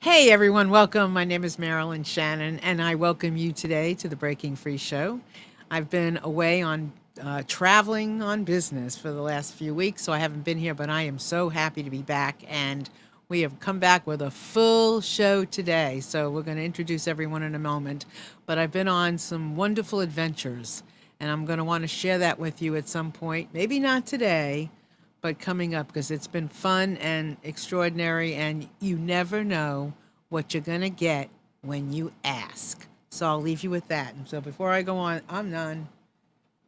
Hey everyone, welcome. My name is Marilyn Shannon, and I welcome you today to the Breaking Free Show. I've been away on traveling on business for the last few weeks, so I haven't been here, but I am so happy to be back. And we have come back with a full show today. So we're going to introduce everyone in a moment. But I've been on some wonderful adventures, and I'm going to want to share that with you at some point. Maybe not today, but coming up because it's been fun and extraordinary, and you never know what you're going to get when you ask. So I'll leave you with that. And so before I go on, Amnon,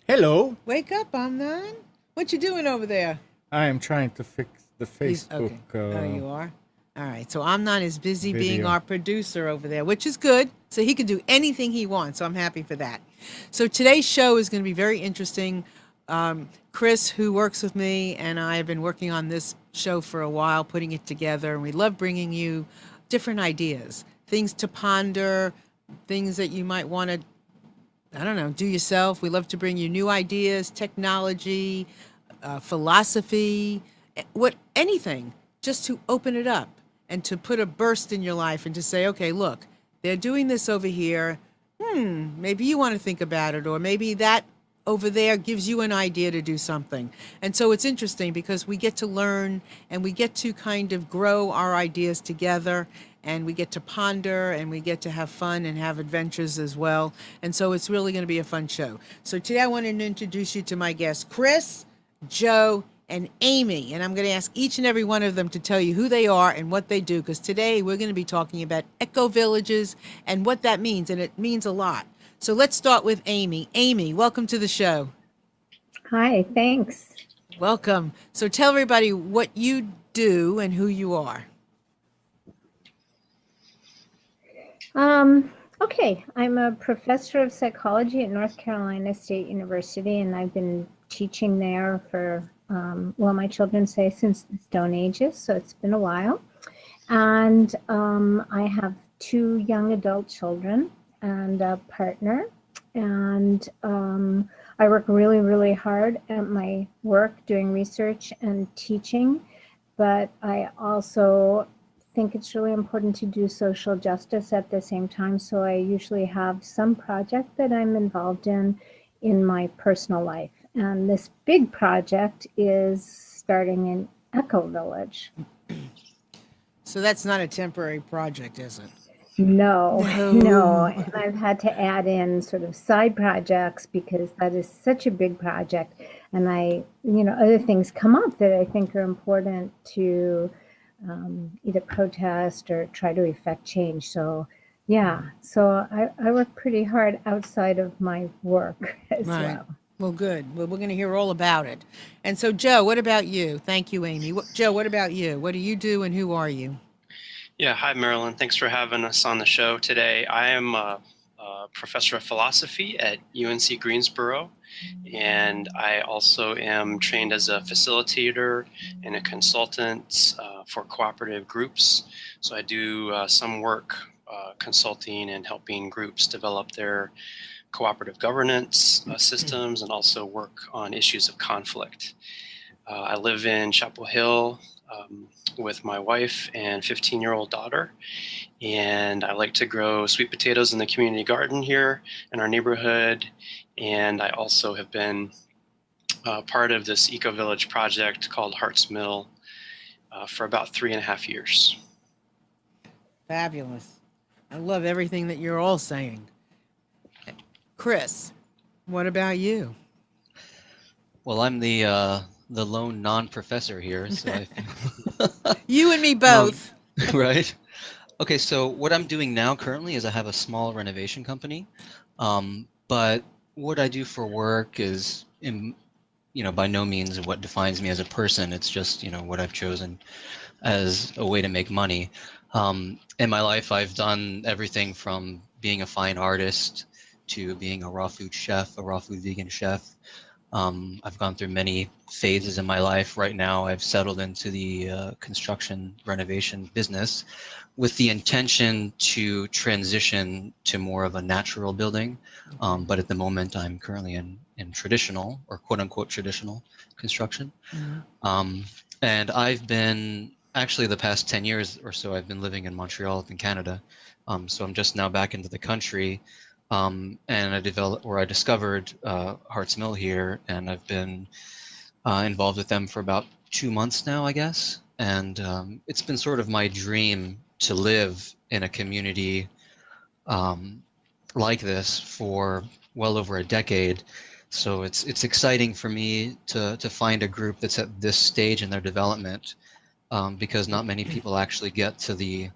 Hello. wake up, Amnon. What you doing over there? I am trying to fix the He's Facebook okay. Oh, you are? All right. So Amnon is busy being video. our producer over there, which is good. So he can do anything he wants. So I'm happy for that. So today's show is going to be very interesting. Chris, who works with me, and I have been working on this show for a while, putting it together, and we love bringing you different ideas, things to ponder, things that you might want to, I don't know, do yourself. We love to bring you new ideas, technology, philosophy, what anything, just to open it up and to put a burst in your life and to say, okay, look, they're doing this over here. Maybe you want to think about it, or maybe that over there gives you an idea to do something. And so it's interesting because we get to learn and we get to kind of grow our ideas together, and we get to ponder and we get to have fun and have adventures as well. And so it's really going to be a fun show. So today I want to introduce you to my guests, Chris, Joe, and Amy. And I'm going to ask each and every one of them to tell you who they are and what they do, because today we're going to be talking about eco-villages and what that means. And it means a lot. So let's start with Amy. Amy, welcome to the show. Hi, thanks. Welcome. So tell everybody what you do and who you are. Okay, I'm a professor of psychology at North Carolina State University, and I've been teaching there for, well, my children say since the Stone Ages, so it's been a while. And I have two young adult children and a partner, and I work really, really hard at my work doing research and teaching, but I also think it's really important to do social justice at the same time. So I usually have some project that I'm involved in my personal life. And this big project is starting an Ecovillage. So that's not a temporary project, is it? No, no. No. And I've had to add in sort of side projects because that is such a big project. And other things come up that I think are important to either protest or try to effect change. So, yeah, so I work pretty hard outside of my work as Right. well. Well, good. Well, we're going to hear all about it. And so, Joe, what about you? Thank you, Amy. Joe, what about you? What do you do and who are you? Yeah, hi, Marilyn. Thanks for having us on the show today. I am a professor of philosophy at UNC Greensboro, and I also am trained as a facilitator and a consultant for cooperative groups. So I do some work consulting and helping groups develop their cooperative governance systems and also work on issues of conflict. I live in Chapel Hill with my wife and 15-year-old daughter, and I like to grow sweet potatoes in the community garden here in our neighborhood. And I also have been part of this Ecovillage project called Hartsmill for about 3.5 years. Fabulous. I love everything that you're all saying. Chris, what about you? Well, I'm the lone non-professor here, so You and me um, both. right? Okay, so what I'm doing now currently is I have a small renovation company, but what I do for work is, by no means what defines me as a person. It's just, what I've chosen as a way to make money. In my life, I've done everything from being a fine artist to being a raw food chef, a raw food vegan chef. I've gone through many phases in my life. Right now, I've settled into the construction renovation business with the intention to transition to more of a natural building. Okay. But at the moment, I'm currently in traditional or quote unquote traditional construction. Mhm. Um, and I've been actually the past 10 years or so, I've been living in Montreal in Canada. So I'm just now back into the country. And I discovered Hartsmill here, and I've been involved with them for about 2 months now, I guess. And it's been sort of my dream to live in a community um, like this for well over a decade. So it's exciting for me to find a group that's at this stage in their development, because not many people actually get to you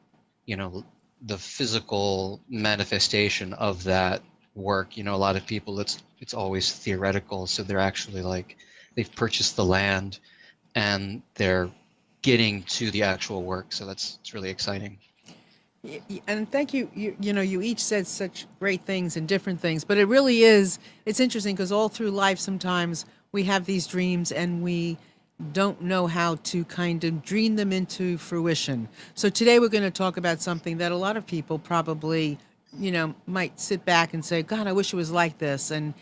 know, the physical manifestation of that work. You know, a lot of people, it's always theoretical. So they're actually like, they've purchased the land and they're getting to the actual work. So it's really exciting. And thank you. You know, you each said such great things and different things, but it really is, it's interesting because all through life, sometimes we have these dreams and we don't know how to kind of dream them into fruition. So today we're going to talk about something that a lot of people probably, you know, might sit back and say, God, I wish it was like this. And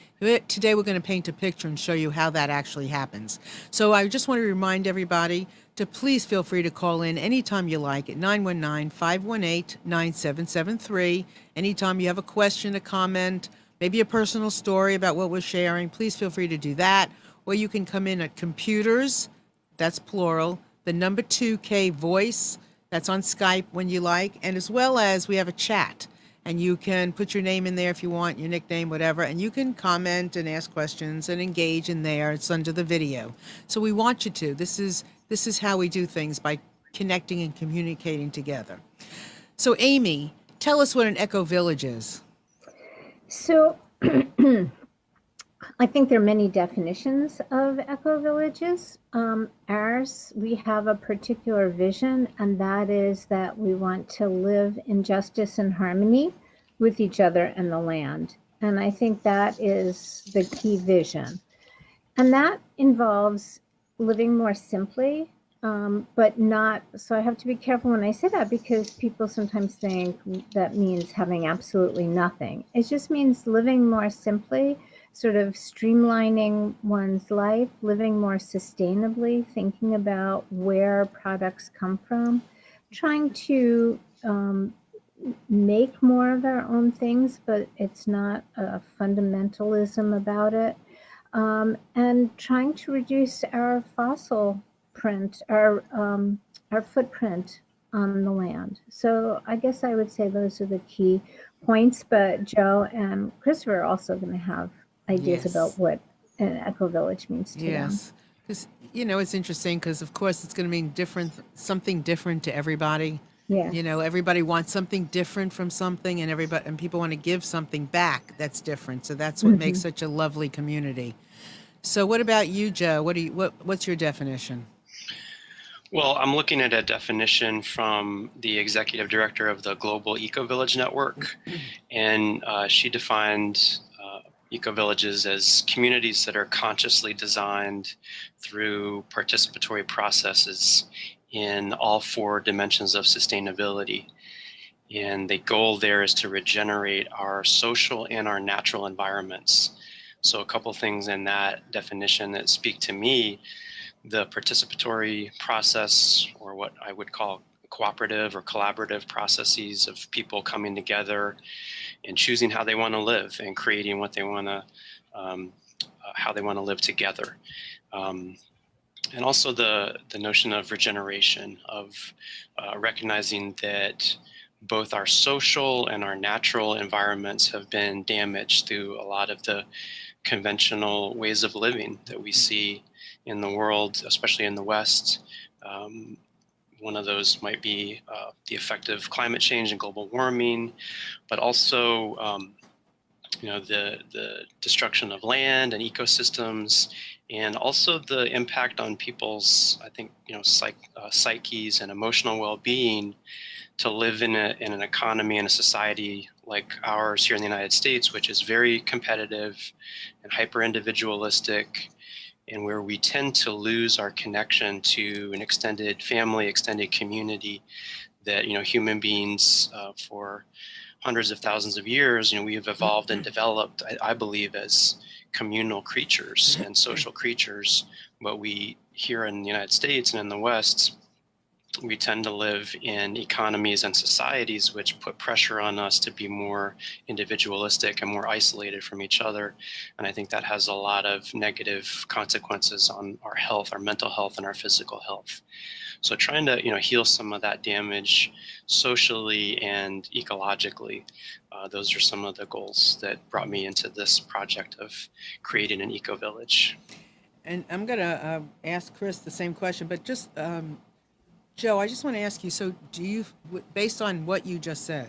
today we're going to paint a picture and show you how that actually happens. So I just want to remind everybody to please feel free to call in anytime you like at 919-518-9773. Anytime you have a question, a comment, maybe a personal story about what we're sharing, please feel free to do that. Or you can come in at computers, that's plural, the number 2K voice, that's on Skype when you like, and as well as we have a chat. And you can put your name in there if you want, your nickname, whatever, and you can comment and ask questions and engage in there. It's under the video. So we want you to. This is how we do things, by connecting and communicating together. So Amy, tell us what an eco-village is. So I think there are many definitions of eco-villages. Ours, we have a particular vision, and that is that we want to live in justice and harmony with each other and the land. And I think that is the key vision. And that involves living more simply, but not, so I have to be careful when I say that, because people sometimes think that means having absolutely nothing. It just means living more simply, sort of streamlining one's life, living more sustainably, thinking about where products come from, trying to make more of our own things, but it's not a fundamentalism about it. And trying to reduce our fossil print, our footprint on the land. So I guess I would say those are the key points, but Joe and Christopher are also going to have ideas about what an eco-village means to them. Yes, because, you know, it's interesting because, of course, it's going to mean something different to everybody. Yeah. You know, everybody wants something different from something, and people want to give something back that's different. So that's what makes such a lovely community. So what about you, Joe? What's your definition? Well, I'm looking at a definition from the executive director of the Global Ecovillage Network, and she defined ecovillages as communities that are consciously designed through participatory processes in all 4 dimensions of sustainability. And the goal there is to regenerate our social and our natural environments. So a couple things in that definition that speak to me: the participatory process, or what I would call cooperative or collaborative processes of people coming together and choosing how they want to live and creating what they want to, how they want to live together. And also the notion of regeneration, of recognizing that both our social and our natural environments have been damaged through a lot of the conventional ways of living that we see in the world, especially in the West. One of those might be the effect of climate change and global warming, but also you know, the destruction of land and ecosystems, and also the impact on people's, I think, you know, psyches and emotional well-being to live in an economy and a society like ours here in the United States, which is very competitive and hyper-individualistic, and where we tend to lose our connection to an extended family, extended community that, you know, human beings for hundreds of thousands of years, you know, we have evolved and developed, I believe, as communal creatures and social creatures. But we here in the United States and in the West we tend to live in economies and societies which put pressure on us to be more individualistic and more isolated from each other. And I think that has a lot of negative consequences on our health, our mental health, and our physical health. So trying to heal some of that damage socially and ecologically, those are some of the goals that brought me into this project of creating an eco-village. And I'm going to ask Chris the same question, but just Joe, I just want to ask you, so do you, based on what you just said,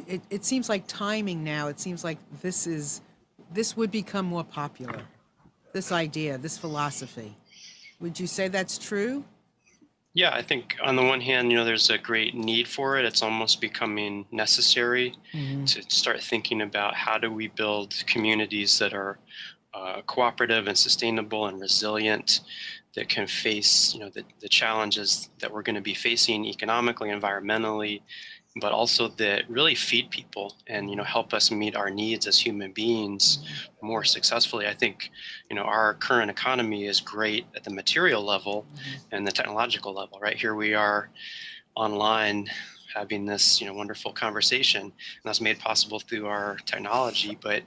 it seems like timing now, it seems like this would become more popular, this idea, this philosophy. Would you say that's true? Yeah, I think on the one hand, there's a great need for it. It's almost becoming necessary to start thinking about how do we build communities that are cooperative and sustainable and resilient, that can face the challenges that we're going to be facing economically, environmentally, but also that really feed people and help us meet our needs as human beings more successfully. I think our current economy is great at the material level and the technological level. Right here we are online having this wonderful conversation, and that's made possible through our technology. But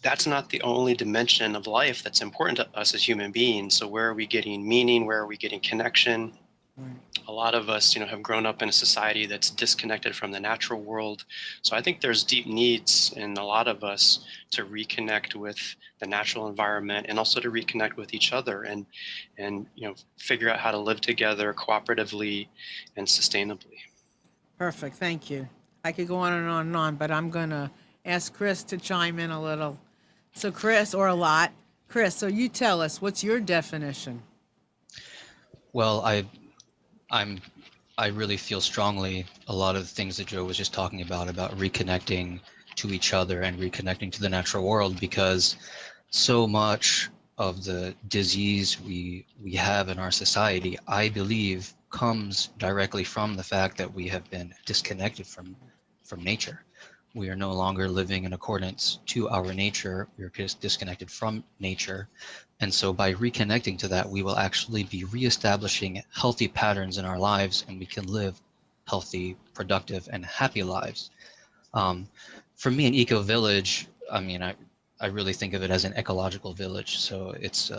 that's not the only dimension of life that's important to us as human beings. So where are we getting meaning? Where are we getting connection? A lot of us, have grown up in a society that's disconnected from the natural world. So I think there's deep needs in a lot of us to reconnect with the natural environment and also to reconnect with each other and figure out how to live together cooperatively and sustainably. Perfect. Thank you. I could go on and on and on, but I'm going to ask Chris to chime in a little. So Chris, or a lot. Chris, so you tell us, what's your definition? Well, I really feel strongly a lot of the things that Joe was just talking about reconnecting to each other and reconnecting to the natural world, because so much of the disease we have in our society, I believe, comes directly from the fact that we have been disconnected from nature. We are no longer living in accordance to our nature. We are just disconnected from nature. And so by reconnecting to that, we will actually be reestablishing healthy patterns in our lives, and we can live healthy, productive, and happy lives. For me, an eco-village, I really think of it as an ecological village. So it's,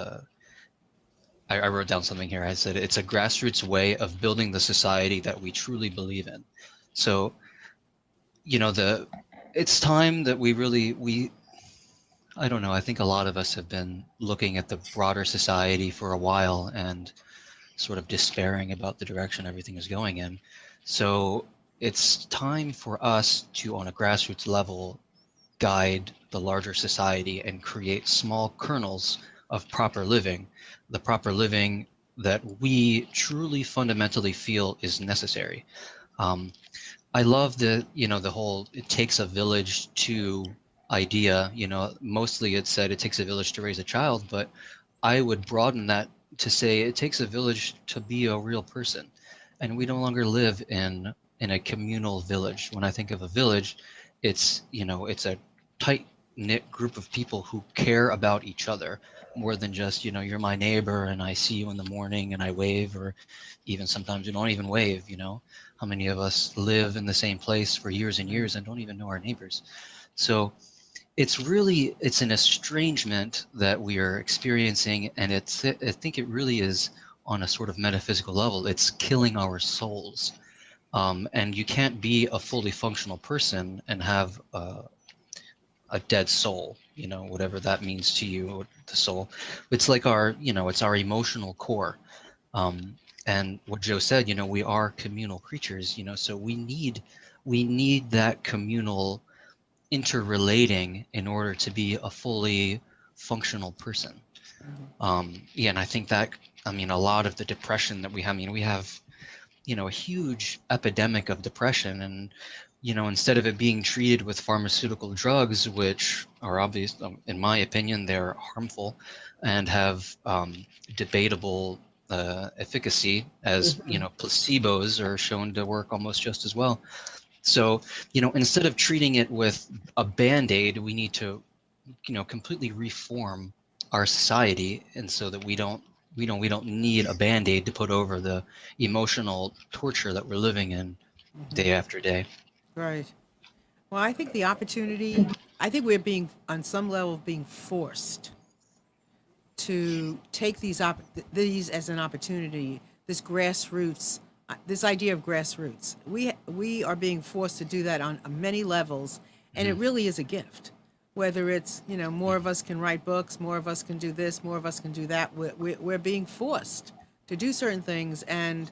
I wrote down something here. I said it's a grassroots way of building the society that we truly believe in. So, it's time that I don't know, I think a lot of us have been looking at the broader society for a while and sort of despairing about the direction everything is going in. So it's time for us to, on a grassroots level, guide the larger society and create small kernels of proper living, the proper living that we truly fundamentally feel is necessary. I love the whole "it takes a village to" idea. Mostly it said it takes a village to raise a child, but I would broaden that to say it takes a village to be a real person. And we no longer live in a communal village. When I think of a village, it's a tight knit group of people who care about each other more than just you're my neighbor and I see you in the morning and I wave, or even sometimes you don't even wave. How many of us live in the same place for years and years and don't even know our neighbors? So it's an estrangement that we are experiencing, and I think it really is on a sort of metaphysical level. It's killing our souls, and you can't be a fully functional person and have a dead soul, whatever that means to you, the soul. It's like it's our emotional core. And what Joe said, we are communal creatures, so we need that communal interrelating in order to be a fully functional person. And I think that, a lot of the depression that we have, we have, a huge epidemic of depression, and, instead of it being treated with pharmaceutical drugs, which are obvious, in my opinion, they're harmful and have debatable efficacy, as, placebos are shown to work almost just as well. So, instead of treating it with a Band-Aid, we need to, completely reform our society, and so that we don't we don't need a Band-Aid to put over the emotional torture that we're living in day after day. Right. Well, I think the opportunity, I think we're being, on some level, being forced to take these as an opportunity, this grassroots, this idea of grassroots. We are being forced to do that on many levels, and it really is a gift. Whether it's, more of us can write books, more of us can do this, more of us can do that. We're being forced to do certain things, and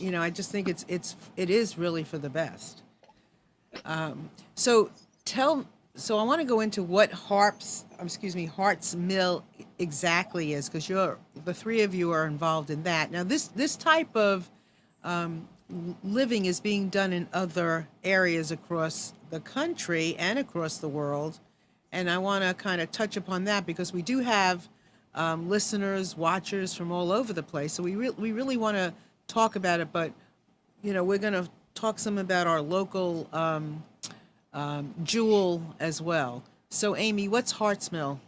I just think it is really for the best. So tell, so I want to go into what Hartsmill exactly is, because the three of you are involved in that. Now, this type of living is being done in other areas across the country and across the world, and I want to kind of touch upon that because we do have listeners, watchers from all over the place. So we really want to talk about it, but we're going to talk some about our local jewel as well. So, Amy, what's Hartsmill?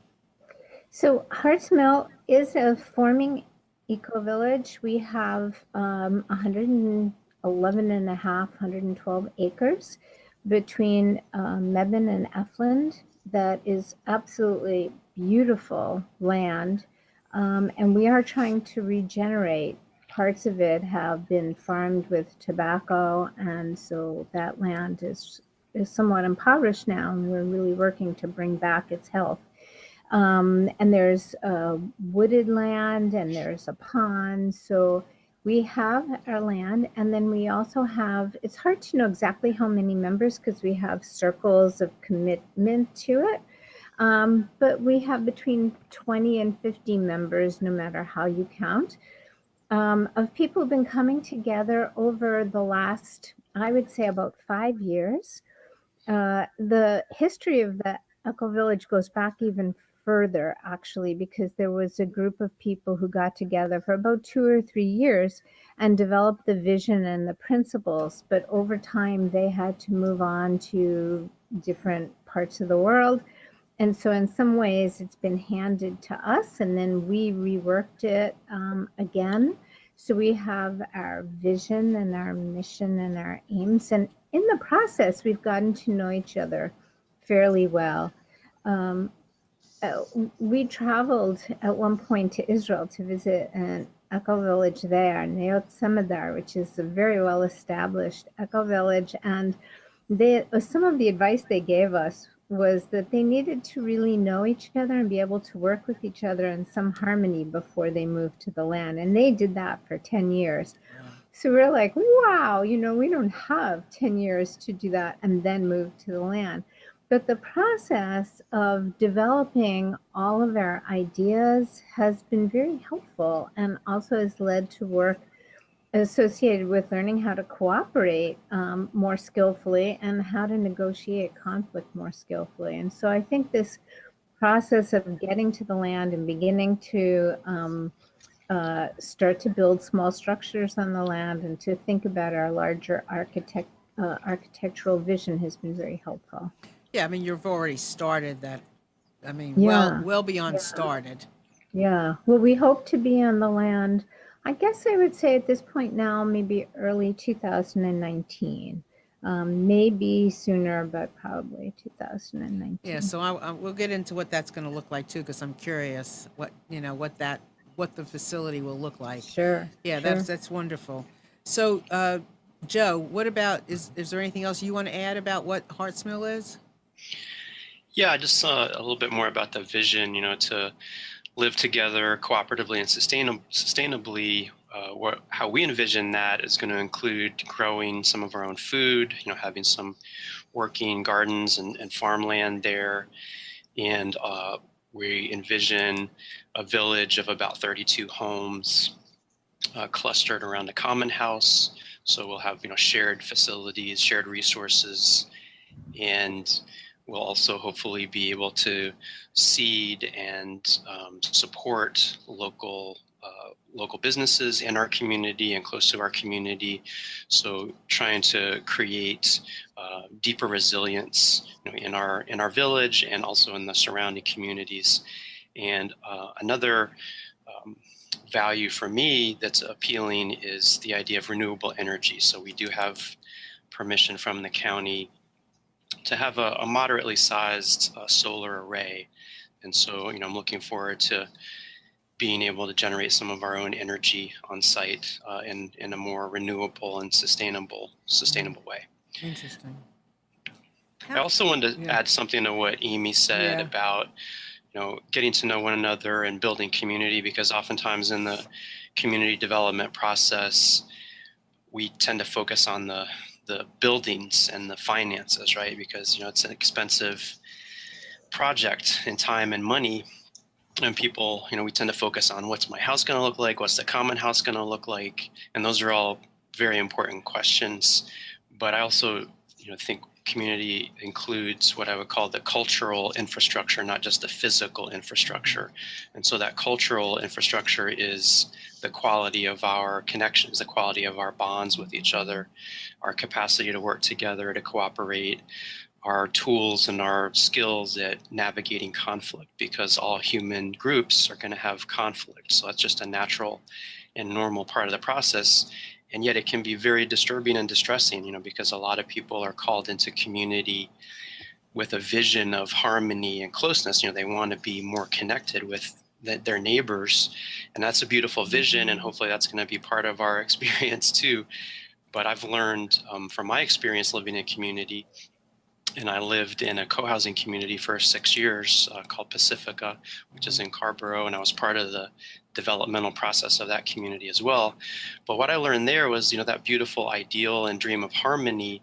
So Hartsmill is a forming eco-village. We have 111 and a half, 112 acres between Mebane and Effland. That is absolutely beautiful land. And we are trying to regenerate. Parts of it have been farmed with tobacco, and so that land is somewhat impoverished now, and we're really working to bring back its health. And there's wooded land, and there's a pond. So we have our land, and then we also have, it's hard to know exactly how many members because we have circles of commitment to it. But we have between 20 and 50 members, no matter how you count, of people who've been coming together over the last, I would say, about 5 years. The history of the Ecovillage goes back even further, actually, because there was a group of people who got together for about 2 or 3 years and developed the vision and the principles. But over time, they had to move on to different parts of the world. And so in some ways, it's been handed to us, and then we reworked it again. So we have our vision and our mission and our aims. And in the process, we've gotten to know each other fairly well. Um, we traveled at one point to Israel to visit an eco village there, Neot Semadar, which is a very well established eco village. And some of the advice they gave us was that they needed to really know each other and be able to work with each other in some harmony before they moved to the land. And they did that for 10 years. So we're like, wow, we don't have 10 years to do that and then move to the land. But the process of developing all of our ideas has been very helpful, and also has led to work associated with learning how to cooperate more skillfully and how to negotiate conflict more skillfully. And so I think this process of getting to the land and beginning to start to build small structures on the land and to think about our larger architectural vision has been very helpful. Yeah, I mean, you've already started that. I mean, Yeah. well beyond started. Yeah. Well, we hope to be on the land, I guess I would say at this point now, maybe early 2019. Maybe sooner, but probably 2019. Yeah, so we'll get into what that's going to look like too, because I'm curious what the facility will look like. Sure. Yeah, sure. that's wonderful. So, Joe, what about is there anything else you want to add about what Hartsmill is? Yeah, just a little bit more about the vision, to live together cooperatively and sustainably. How we envision that is going to include growing some of our own food, having some working gardens and farmland there. And we envision a village of about 32 homes clustered around a common house. So we'll have, shared facilities, shared resources, and we'll also hopefully be able to seed and support local businesses in our community and close to our community. So trying to create deeper resilience, in our village and also in the surrounding communities. And another value for me that's appealing is the idea of renewable energy. So we do have permission from the county to have a moderately sized solar array. And so, I'm looking forward to being able to generate some of our own energy on site in a more renewable and sustainable way. Interesting. I also wanted to add something to what Amy said about getting to know one another and building community, because oftentimes in the community development process, we tend to focus on the buildings and the finances, right? Because, it's an expensive project in time and money. And people, we tend to focus on what's my house going to look like? What's the common house going to look like? And those are all very important questions. But I also, think community includes what I would call the cultural infrastructure, not just the physical infrastructure. And so that cultural infrastructure is the quality of our connections, the quality of our bonds with each other, our capacity to work together, to cooperate, our tools and our skills at navigating conflict, because all human groups are going to have conflict. So that's just a natural and normal part of the process. And yet it can be very disturbing and distressing, because a lot of people are called into community with a vision of harmony and closeness. They want to be more connected with their neighbors. And that's a beautiful vision. And hopefully that's going to be part of our experience too. But I've learned from my experience living in community, and I lived in a co-housing community for 6 years called Pacifica, which is in Carborough, and I was part of the developmental process of that community as well. But what I learned there was, that beautiful ideal and dream of harmony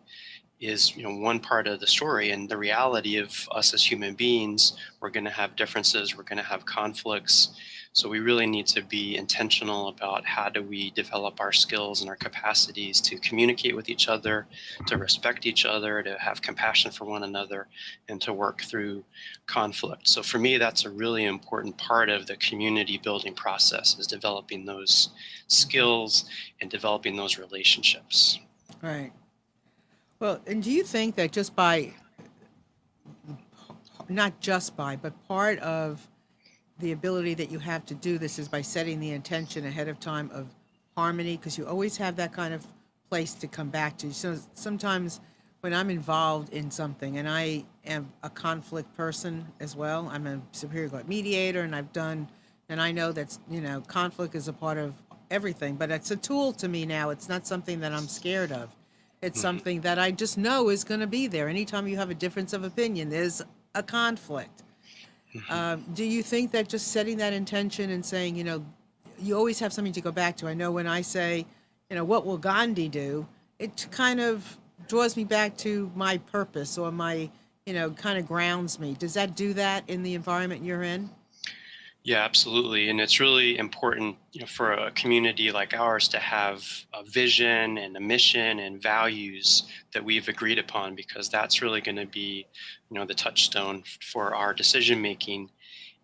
is, one part of the story. And the reality of us as human beings, we're going to have differences, we're going to have conflicts. So we really need to be intentional about how do we develop our skills and our capacities to communicate with each other, to respect each other, to have compassion for one another, and to work through conflict. So for me, that's a really important part of the community building process, is developing those skills and developing those relationships. Right. Well, and do you think that not just by, but part of the ability that you have to do this is by setting the intention ahead of time of harmony, because you always have that kind of place to come back to. So sometimes when I'm involved in something, and I am a conflict person as well, I'm a superior court mediator, and I know that's, conflict is a part of everything, but it's a tool to me now. It's not something that I'm scared of. It's something that I just know is going to be there. Anytime you have a difference of opinion, there's a conflict. Do you think that just setting that intention and saying, you always have something to go back to? I know when I say, what will Gandhi do? It kind of draws me back to my purpose, or my, kind of grounds me. Does that do that in the environment you're in? Yeah, absolutely. And it's really important, for a community like ours to have a vision and a mission and values that we've agreed upon, because that's really going to be, the touchstone for our decision making,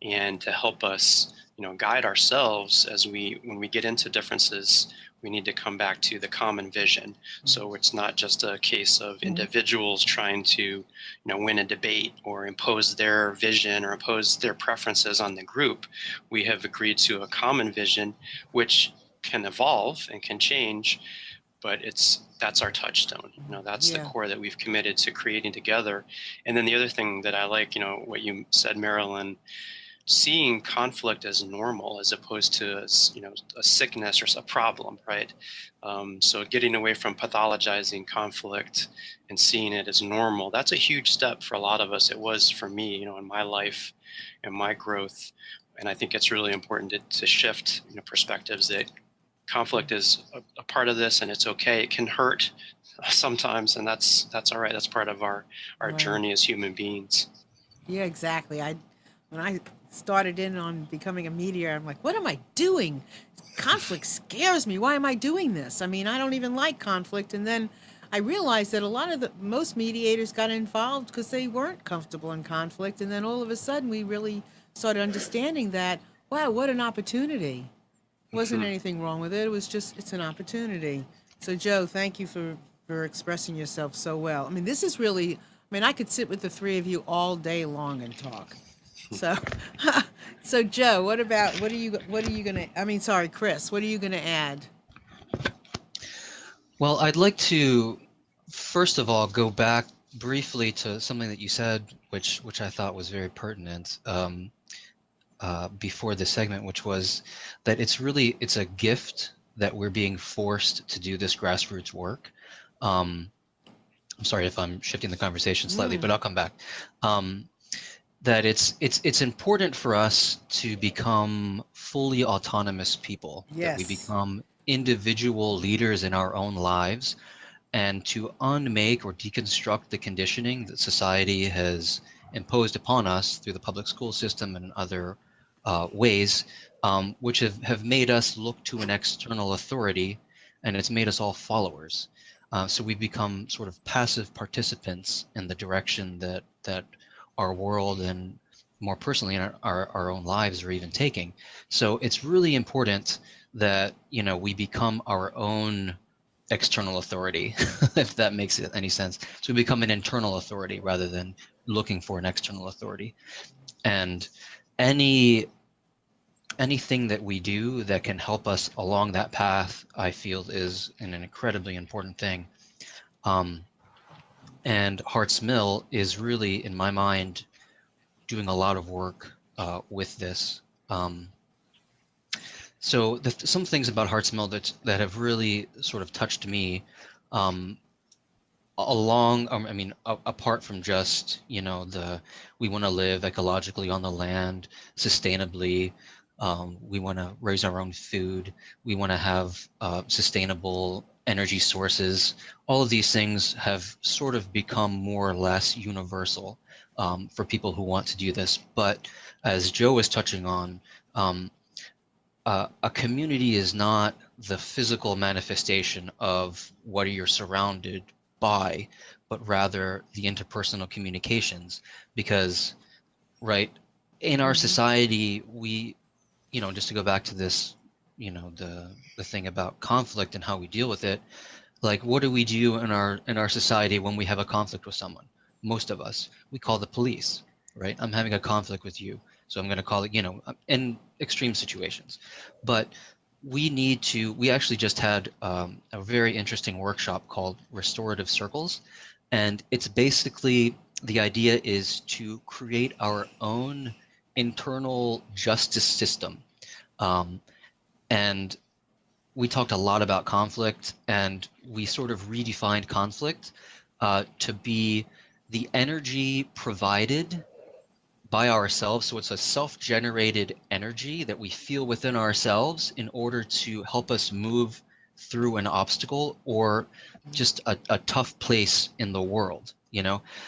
and to help us, guide ourselves when we get into differences. We need to come back to the common vision. So it's not just a case of individuals trying to, win a debate or impose their vision or impose their preferences on the group. We have agreed to a common vision, which can evolve and can change, but that's our touchstone. That's the core that we've committed to creating together. And then the other thing that I like, what you said, Marilyn, seeing conflict as normal as opposed to as, a sickness or a problem, right? So getting away from pathologizing conflict and seeing it as normal, that's a huge step for a lot of us. It was for me, in my life and my growth. And I think it's really important to shift, perspectives that conflict is a part of this, and it's okay. It can hurt sometimes, and that's all right. That's part of our journey as human beings. Yeah, exactly. When I started in on becoming a mediator, I'm like, what am I doing? Conflict scares me. Why am I doing this? I mean, I don't even like conflict. And then I realized that most mediators got involved because they weren't comfortable in conflict. And then all of a sudden we really started understanding that, wow, what an opportunity. Wasn't anything wrong with it. It was just, it's an opportunity. So Joe, thank you for expressing yourself so well. I mean, this is really, I could sit with the three of you all day long and talk. So So Joe, what are you gonna? I mean, sorry, Chris, what are you gonna add? Well, I'd like to first of all go back briefly to something that you said, which I thought was very pertinent before this segment, which was that it's a gift that we're being forced to do this grassroots work. Um, I'm sorry if I'm shifting the conversation slightly, but I'll come back. That it's important for us to become fully autonomous people, that we Yes. become individual leaders in our own lives, and to unmake or deconstruct the conditioning that society has imposed upon us through the public school system and other ways, which have made us look to an external authority, and it's made us all followers. So we become sort of passive participants in the direction that our world and more personally in our own lives are even taking. So it's really important that we become our own external authority, if that makes any sense. So we become an internal authority rather than looking for an external authority. And anything that we do that can help us along that path, I feel is an incredibly important thing. And Hartsmill is really, in my mind, doing a lot of work with this. So some things about Hartsmill that have really sort of touched me, apart from just we want to live ecologically on the land, sustainably. We want to raise our own food. We want to have sustainable energy sources. All of these things have sort of become more or less universal for people who want to do this. But as Joe was touching on, a community is not the physical manifestation of what you're surrounded by, but rather the interpersonal communications. Because, right, in our society, we, just to go back to this, the thing about conflict and how we deal with it, like what do we do in our society when we have a conflict with someone? Most of us, we call the police, right? I'm having a conflict with you, so I'm going to call it, in extreme situations. But we actually just had a very interesting workshop called Restorative Circles. And it's basically, the idea is to create our own internal justice system. And we talked a lot about conflict, and we sort of redefined conflict to be the energy provided by ourselves. So it's a self-generated energy that we feel within ourselves in order to help us move through an obstacle or just a tough place in the world,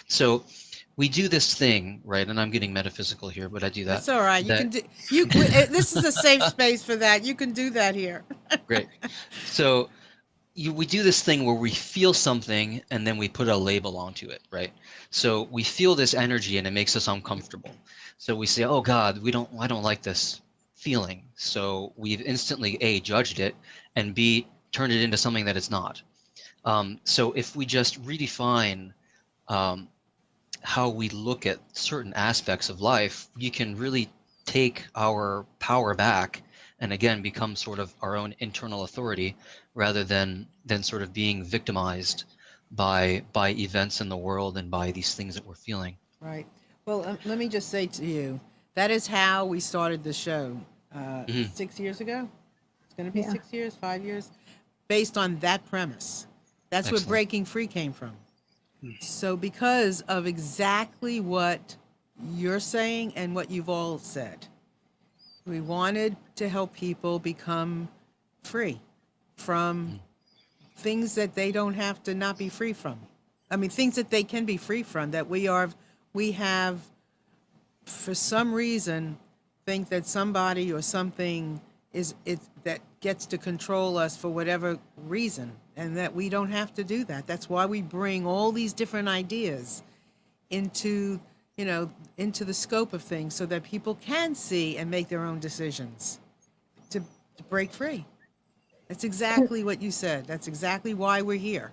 So we do this thing, right? And I'm getting metaphysical here, but I do that. That's all right. You can do. This is a safe space for that. You can do that here. Great. So we do this thing where we feel something and then we put a label onto it, right? So we feel this energy and it makes us uncomfortable. So we say, oh God, I don't like this feeling. So we've instantly A, judged it, and B, turned it into something that it's not. So if we just redefine how we look at certain aspects of life, you can really take our power back and again become sort of our own internal authority rather than sort of being victimized by events in the world and by these things that we're feeling. Right. Well, let me just say to you, that is how we started the show 6 years ago. It's going to be 6 years, 5 years, based on that premise. That's Excellent. where Breaking Free came from. So because of exactly what you're saying and what you've all said, we wanted to help people become free from things that they don't have to not be free from. I mean, things that they can be free from, that we have, for some reason, think that somebody or something that gets to control us for whatever reason, and that we don't have to do that. That's why we bring all these different ideas into the scope of things so that people can see and make their own decisions to break free. That's exactly what you said. That's exactly why we're here.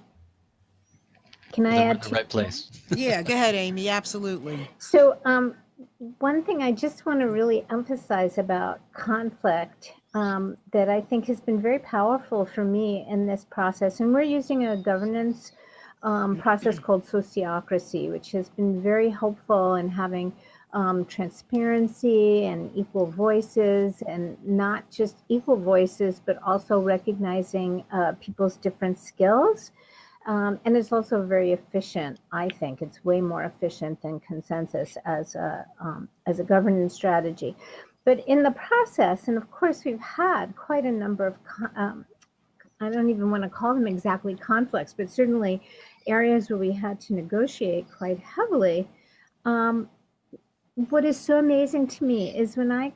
Can I We're add in the to right place. Yeah, go ahead, Amy. Absolutely. So one thing I just want to really emphasize about conflict that I think has been very powerful for me in this process, and we're using a governance process called sociocracy, which has been very helpful in having transparency and equal voices, and not just equal voices, but also recognizing people's different skills. And it's also very efficient. I think it's way more efficient than consensus as a governance strategy. But in the process, and of course, we've had quite a number of I don't even want to call them exactly conflicts, but certainly areas where we had to negotiate quite heavily. Um, what is so amazing to me is when I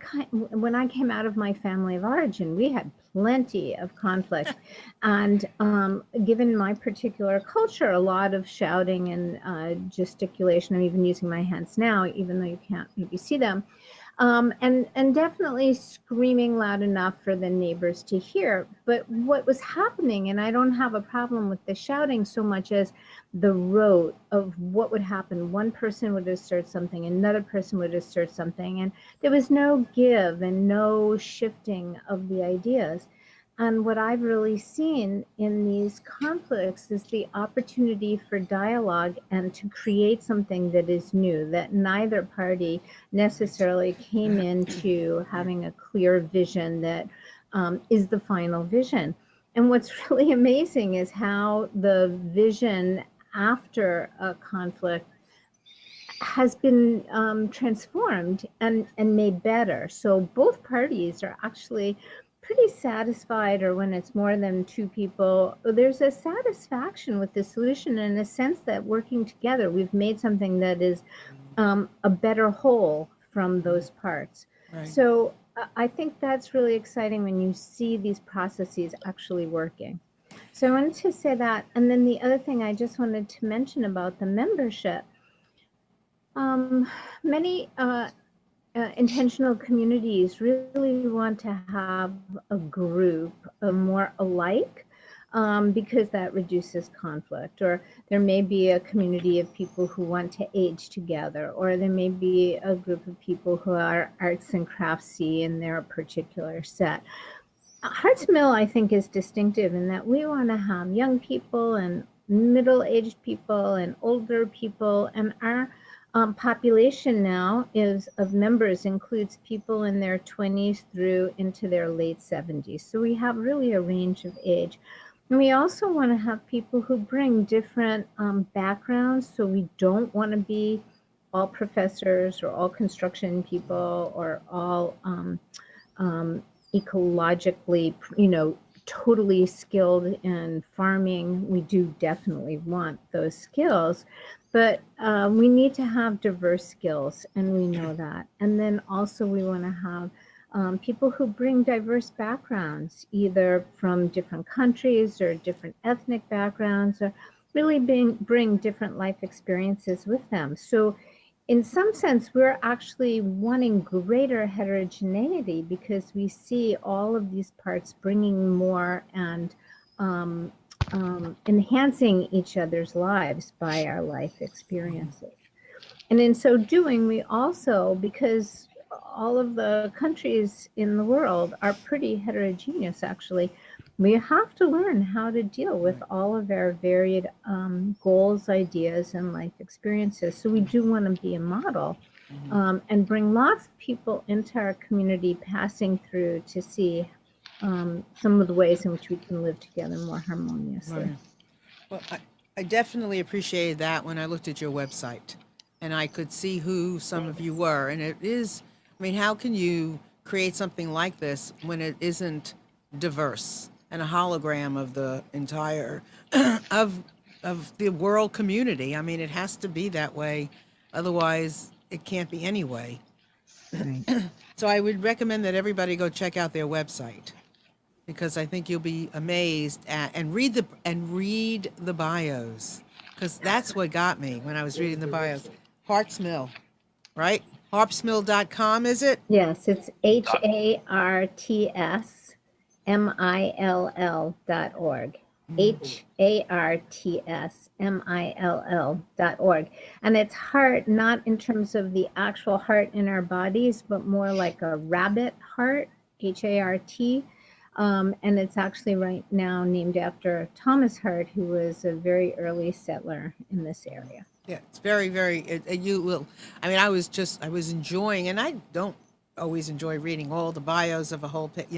came out of my family of origin, we had plenty of conflict, and given my particular culture, a lot of shouting and gesticulation. I'm even using my hands now, even though you can't maybe see them. And definitely screaming loud enough for the neighbors to hear. But what was happening, and I don't have a problem with the shouting so much as the rote of what would happen. One person would assert something, another person would assert something, and there was no give and no shifting of the ideas. And what I've really seen in these conflicts is the opportunity for dialogue and to create something that is new, that neither party necessarily came into having a clear vision that is the final vision. And what's really amazing is how the vision after a conflict has been transformed and made better. So both parties are actually pretty satisfied, or when it's more than two people, there's a satisfaction with the solution, and a sense that working together, we've made something that is a better whole from those parts. Right. So I think that's really exciting when you see these processes actually working. So I wanted to say that. And then the other thing I just wanted to mention about the membership, many intentional communities really want to have a group more alike, because that reduces conflict. Or there may be a community of people who want to age together, or there may be a group of people who are arts and craftsy in their particular set. Hartsmill, I think, is distinctive in that we want to have young people and middle-aged people and older people, and our population now is of members includes people in their 20s through into their late 70s. So we have really a range of age. And we also want to have people who bring different backgrounds. So we don't want to be all professors or all construction people or all ecologically, totally skilled in farming. We do definitely want those skills, but we need to have diverse skills, and we know that. And then also we want to have people who bring diverse backgrounds, either from different countries or different ethnic backgrounds, or really bring different life experiences with them. So in some sense, we're actually wanting greater heterogeneity because we see all of these parts bringing more and enhancing each other's lives by our life experiences. And in so doing, we also, because all of the countries in the world are pretty heterogeneous, actually, we have to learn how to deal with all of our varied goals, ideas, and life experiences. So we do want to be a model and bring lots of people into our community, passing through to see some of the ways in which we can live together more harmoniously. Right. Well, I definitely appreciated that when I looked at your website, and I could see who some of you were. And it is, I mean, how can you create something like this when it isn't diverse and a hologram of the entire of the world community? I mean, it has to be that way, otherwise it can't be any way. Right. So I would recommend that everybody go check out their website, because I think you'll be amazed at and read the bios, because that's what got me when I was reading the bios. Hartsmill, right? Hartsmill.com, is it? Yes, it's HARTSMILL.org. HARTSMILL.org. And it's heart, not in terms of the actual heart in our bodies, but more like a rabbit heart, HART. And it's actually right now named after Thomas Hart, who was a very early settler in this area. Yeah, it's very, very. You will. I mean, I was enjoying, and I don't always enjoy reading all the bios of a whole, but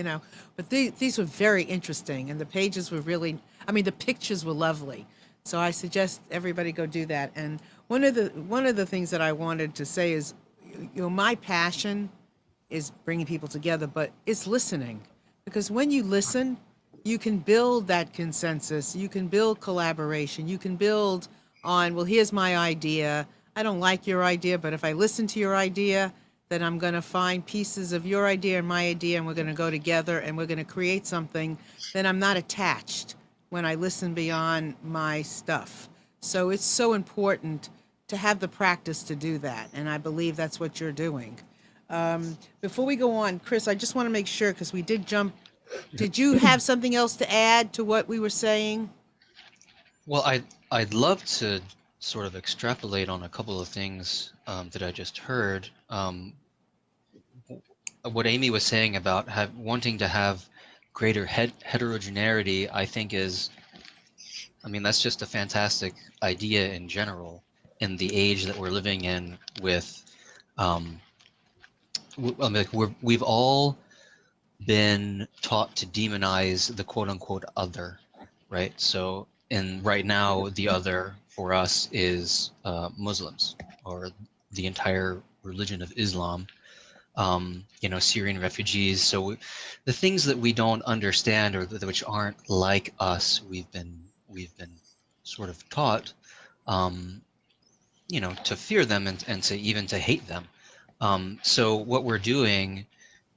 these were very interesting, and the pages were really. I mean, the pictures were lovely. So I suggest everybody go do that. And one of the things that I wanted to say is, my passion is bringing people together, but it's listening, because when you listen, you can build that consensus, you can build collaboration, you can build on, well, here's my idea. I don't like your idea, but if I listen to your idea, then I'm going to find pieces of your idea and my idea, and we're going to go together and we're going to create something. Then I'm not attached when I listen beyond my stuff. So it's so important to have the practice to do that, and I believe that's what you're doing. Before we go on, Chris, I just want to make sure, because we did jump. Did you have something else to add to what we were saying? Well, I'd love to sort of extrapolate on a couple of things that I just heard. What Amy was saying about wanting to have greater heterogeneity, I think that's just a fantastic idea in general in the age that we're living in with, we've all been taught to demonize the quote unquote other, right? So, and right now the other for us is Muslims, or the entire religion of Islam, Syrian refugees. So the things that we don't understand, or which aren't like us, we've been sort of taught, to fear them and to even to hate them. So what we're doing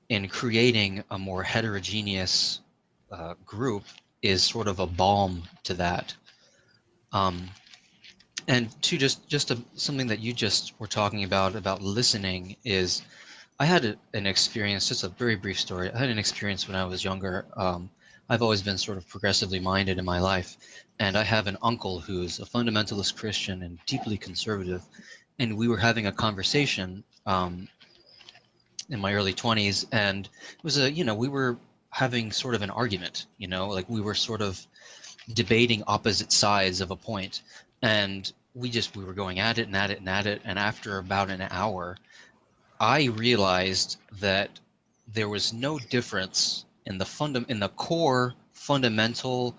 in creating a more heterogeneous group is sort of a balm to that. And to something that you just were talking about listening, is I had an experience, just a very brief story. I had an experience when I was younger. I've always been sort of progressively minded in my life, and I have an uncle who's a fundamentalist Christian and deeply conservative, and we were having a conversation in my early 20s, and it was we were having sort of an argument, like we were sort of debating opposite sides of a point, and we were going at it and at it and at it, and after about an hour, I realized that there was no difference in the core fundamental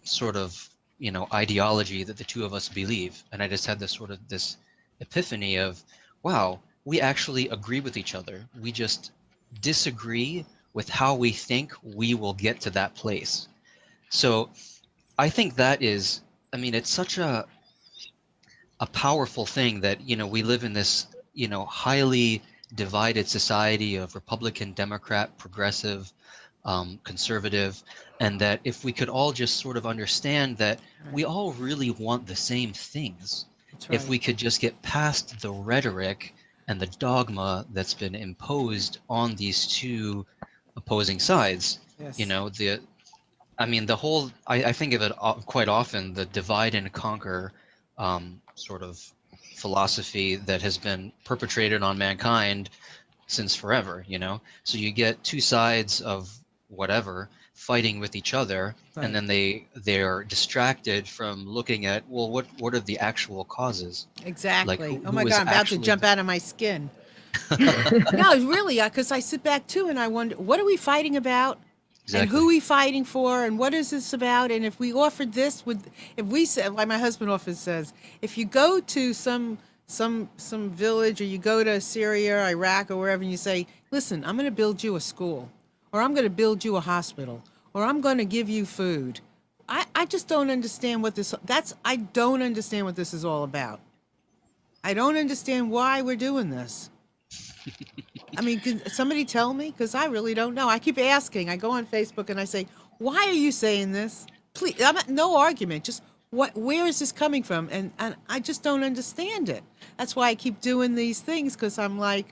sort of ideology that the two of us believe. And I just had this epiphany of, wow, we actually agree with each other. We just disagree with how we think we will get to that place. So I think that is, it's such a powerful thing that, we live in this, highly divided society of Republican, Democrat, progressive, conservative, and that if we could all just sort of understand that we all really want the same things, That's right. If we could just get past the rhetoric and the dogma that's been imposed on these two opposing sides, Yes. the whole, I think of it quite often, the divide and conquer sort of philosophy that has been perpetrated on mankind since forever, So you get two sides of whatever fighting with each other, Right. and then they're distracted from looking at, well, what are the actual causes? Exactly. Like, Oh my God, I'm about to jump out of my skin. No, really, because I sit back too and I wonder, what are we fighting about? Exactly. And who are we fighting for? And what is this about? And if we offered this, if we said, like my husband often says, if you go to some village, or you go to Syria, Iraq, or wherever, and you say, listen, I'm going to build you a school, or I'm going to build you a hospital, or I'm going to give you food. I just don't understand I don't understand what this is all about. I don't understand why we're doing this. Can somebody tell me? Because I really don't know. I keep asking. I go on Facebook and I say, why are you saying this? Please, no argument. Just where is this coming from? And I just don't understand it. That's why I keep doing these things, because I'm like,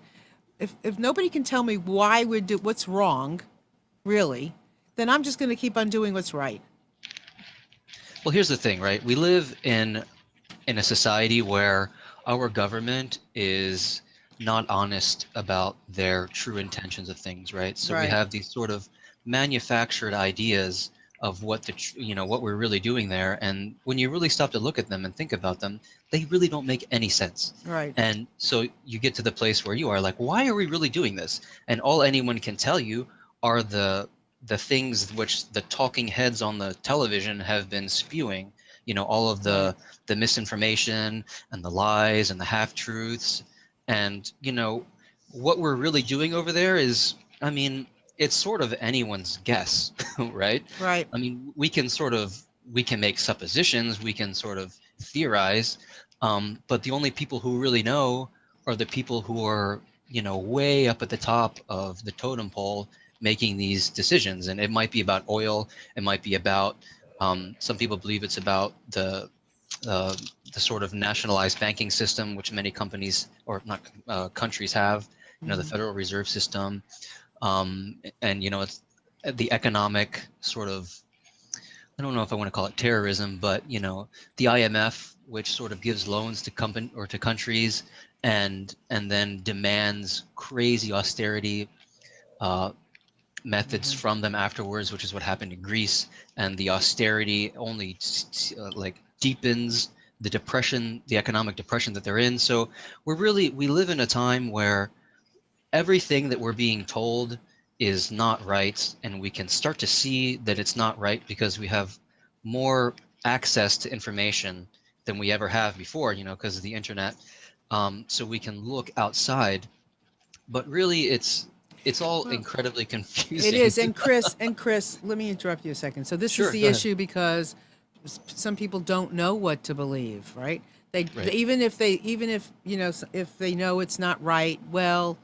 if nobody can tell me why what's wrong, really, then I'm just going to keep on doing what's right. Well, here's the thing, right? We live in a society where our government is not honest about their true intentions of things, right? So we Right. have these sort of manufactured ideas of what what we're really doing there, and when you really stop to look at them and think about them, they really don't make any sense. Right. And so you get to the place where you are like, why are we really doing this? And all anyone can tell you are the things which the talking heads on the television have been spewing, all of Right. the misinformation and the lies and the half truths. And what we're really doing over there is, I mean, it's sort of anyone's guess. Right? Right. I mean, we can make suppositions, we can sort of theorize, but the only people who really know are the people who are way up at the top of the totem pole making these decisions. And it might be about oil, it might be about some people believe it's about uh, the sort of nationalized banking system, which many companies or not countries have. The Mhm. Federal Reserve System, and it's the economic sort of. I don't know if I want to call it terrorism, but the IMF, which sort of gives loans to company or to countries, and then demands crazy austerity methods Mhm. from them afterwards, which is what happened in Greece. And the austerity only like deepens the depression, the economic depression that they're in. So we live in a time where everything that we're being told is not right, and we can start to see that it's not right because we have more access to information than we ever have before, because of the internet. So we can look outside, but really it's all Well, incredibly it confusing. is. And Chris, let me interrupt you a second. So this is Sure, the go ahead. issue because some people don't know what to believe, right? Right. Even if if they know it's not right, well,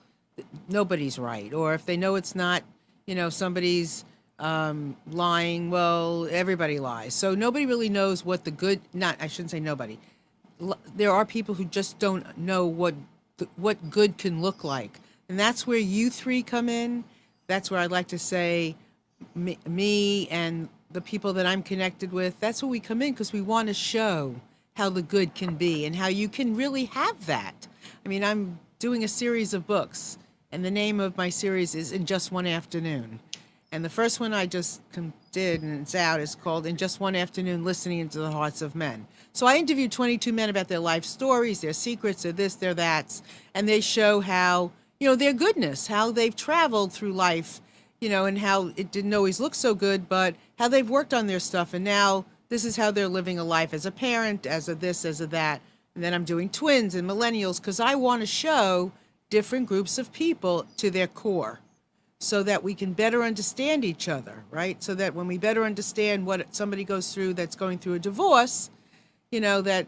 nobody's right. Or if they know it's not, somebody's lying, well, everybody lies. So nobody really knows what the good. Not I shouldn't say nobody. There are people who just don't know what good can look like, and that's where you three come in. That's where I'd like to say me and the people that I'm connected with. That's where we come in because we want to show how the good can be and how you can really have that. I mean, I'm doing a series of books, and the name of my series is In Just One Afternoon. And the first one I just did, and it's out, is called In Just One Afternoon, Listening into the Hearts of Men. So I interviewed 22 men about their life stories, their secrets, their this, their that's, and they show how, their goodness, how they've traveled through life, and how it didn't always look so good, but how they've worked on their stuff. And now this is how they're living a life as a parent, as a this, as a that. And then I'm doing twins and millennials because I want to show different groups of people to their core so that we can better understand each other, right? So that when we better understand what somebody goes through that's going through a divorce, that,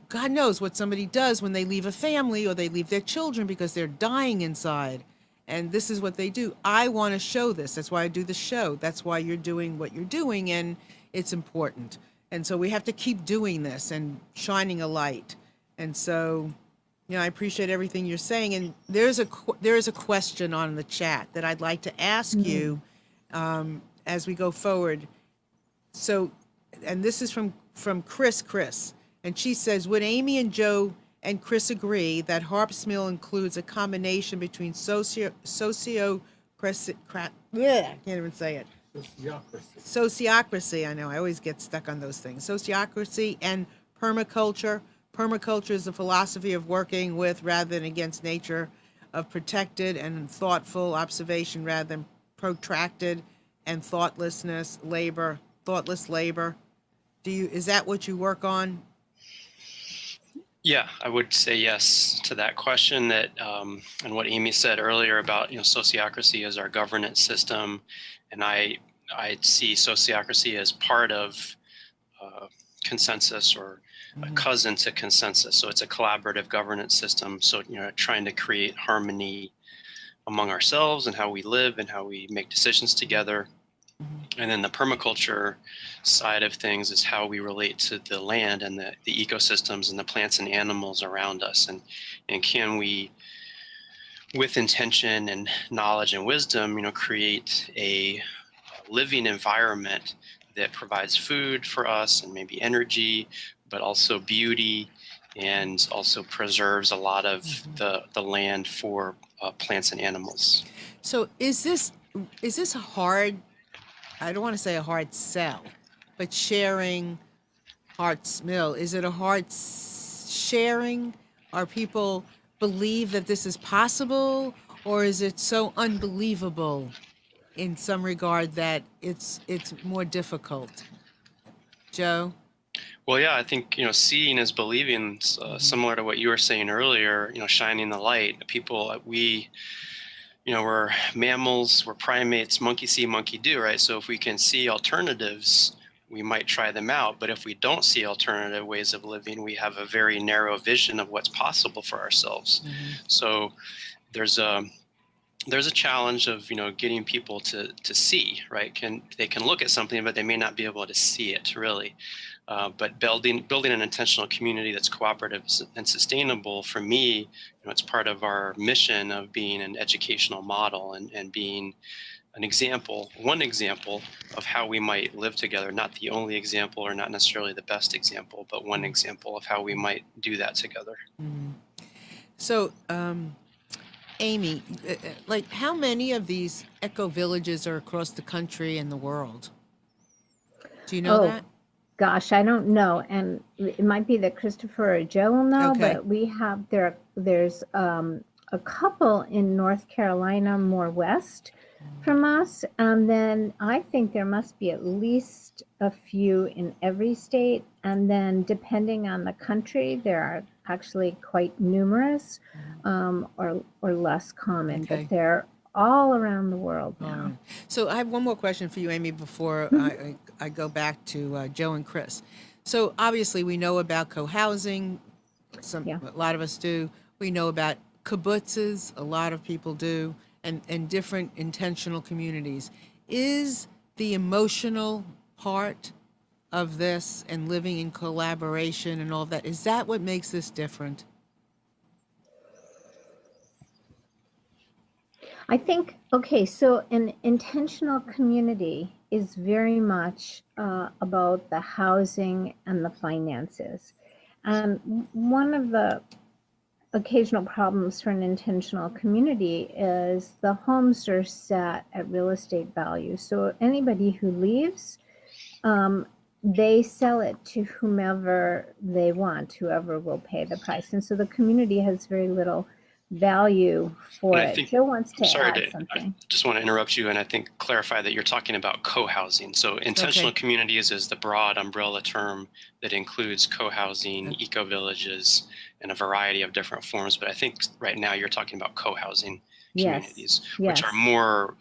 God knows what somebody does when they leave a family or they leave their children because they're dying inside. And this is what they do. I want to show this. That's why I do the show. That's why you're doing what you're doing, and it's important. And so we have to keep doing this and shining a light. And so, I appreciate everything you're saying. And there is a question on the chat that I'd like to ask you as we go forward. So, and this is from Chris, and she says, would Amy and Joe and Chris agree that Hartsmill includes a combination between I can't even say it. Sociocracy, I know, I always get stuck on those things. Sociocracy and permaculture. Permaculture is the philosophy of working with rather than against nature, of protected and thoughtful observation rather than protracted and thoughtless labor. Is that what you work on? Yeah, I would say yes to that question. That and what Amy said earlier about sociocracy as our governance system, and I see sociocracy as part of consensus or a cousin to consensus. So it's a collaborative governance system. So trying to create harmony among ourselves and how we live and how we make decisions together. And then the permaculture side of things is how we relate to the land and the ecosystems and the plants and animals around us. And can we, with intention and knowledge and wisdom, create a living environment that provides food for us and maybe energy, but also beauty, and also preserves a lot of the land for plants and animals. So is this a hard, I don't want to say a hard sell, but sharing Hartsmill, is it a hard sharing? Are people believe that this is possible, or is it so unbelievable in some regard that it's more difficult? Joe? Well, yeah, I think, seeing is believing, similar to what you were saying earlier, shining the light. People, we're mammals, we're primates, monkey see, monkey do, right? So if we can see alternatives, we might try them out. But if we don't see alternative ways of living, we have a very narrow vision of what's possible for ourselves. So there's a challenge of getting people to see, right? They can look at something, but they may not be able to see it really. But building an intentional community that's cooperative and sustainable, for me, it's part of our mission of being an educational model and being one example of how we might live together. Not the only example, or not necessarily the best example, but one example of how we might do that together. So, Amy, like how many of these eco-villages are across the country and the world? Do you know that? Gosh, I don't know, and it might be that Christopher or Joe will know, Okay. but we have there's a couple in North Carolina, more west from us, and then I think there must be at least a few in every state, and then depending on the country, there are actually quite numerous, or less common, Okay. but they're all around the world All now. right. So I have one more question for you, Amy, before I go back to Joe and Chris. So obviously we know about co-housing. Yeah. A lot of us do. We know about kibbutzes. A lot of people do, and different intentional communities. Is the emotional part of this and living in collaboration and all that, is that what makes this different? I think, okay, so an intentional community is very much about the housing and the finances. And one of the occasional problems for an intentional community is the homes are set at real estate value. So anybody who leaves, they sell it to whomever they want, whoever will pay the price. And so the community has very little value for And I it. think, Joe wants to sorry add to, something. I just want to interrupt you and I think clarify that you're talking about co-housing. So intentional communities is the broad umbrella term that includes co-housing, eco-villages, and a variety of different forms. But I think right now you're talking about co-housing communities, which are more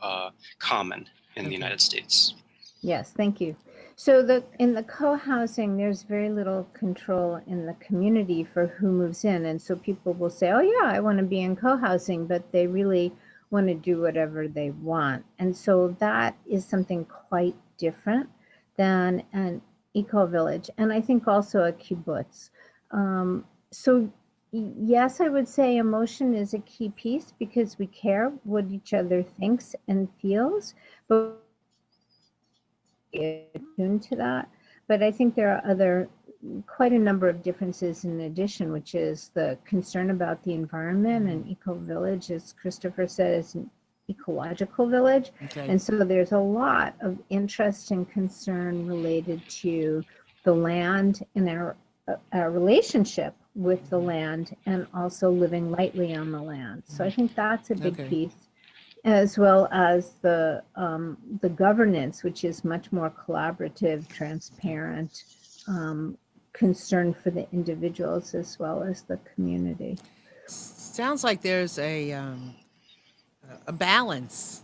common in the United States. Yes, thank you. So in the co-housing, there's very little control in the community for who moves in. And so people will say, oh yeah, I want to be in co-housing, but they really want to do whatever they want. And so that is something quite different than an eco-village. And I think also a kibbutz. So yes, I would say emotion is a key piece because we care what each other thinks and feels, but attuned to that. But I think there are quite a number of differences in addition, which is the concern about the environment. And eco-village, as Christopher said, is an ecological village. And so there's a lot of interest and concern related to the land and our relationship with the land, and also living lightly on the land. So I think that's a big piece, as well as the governance, which is much more collaborative, transparent, concern for the individuals as well as the community. Sounds like there's a balance,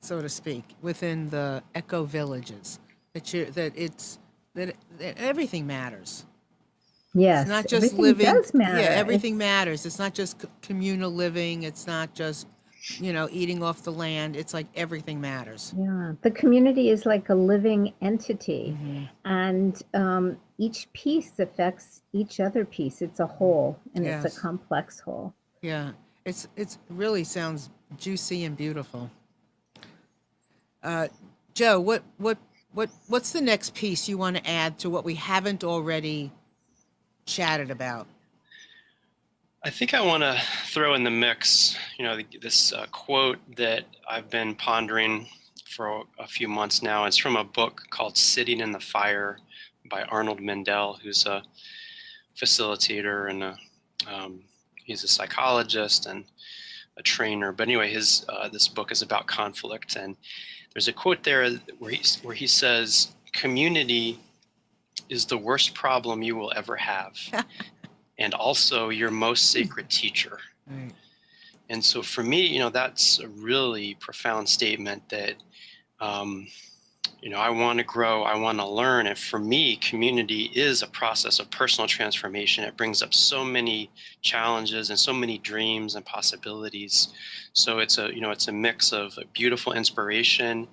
so to speak, within the eco villages. That everything matters. Yes, it's not just everything living. does matter. Yeah, everything matters. It's not just communal living. It's not just eating off the land. It's like everything matters. Yeah, the community is like a living entity, and each piece affects each other piece. It's a whole, and it's a complex whole. Yeah, it's really sounds juicy and beautiful. Joe, what what's the next piece you want to add to what we haven't already chatted about? I think I want to throw in the mix, this quote that I've been pondering for a few months now. It's from a book called Sitting in the Fire by Arnold Mindell, who's a facilitator and he's a psychologist and a trainer. But anyway, this book is about conflict, and there's a quote there where he says, "Community is the worst problem you will ever have, and also your most sacred teacher." Right. And so for me, that's a really profound statement that, I want to grow, I want to learn. And for me, community is a process of personal transformation. It brings up so many challenges and so many dreams and possibilities. So it's a mix of a beautiful inspiration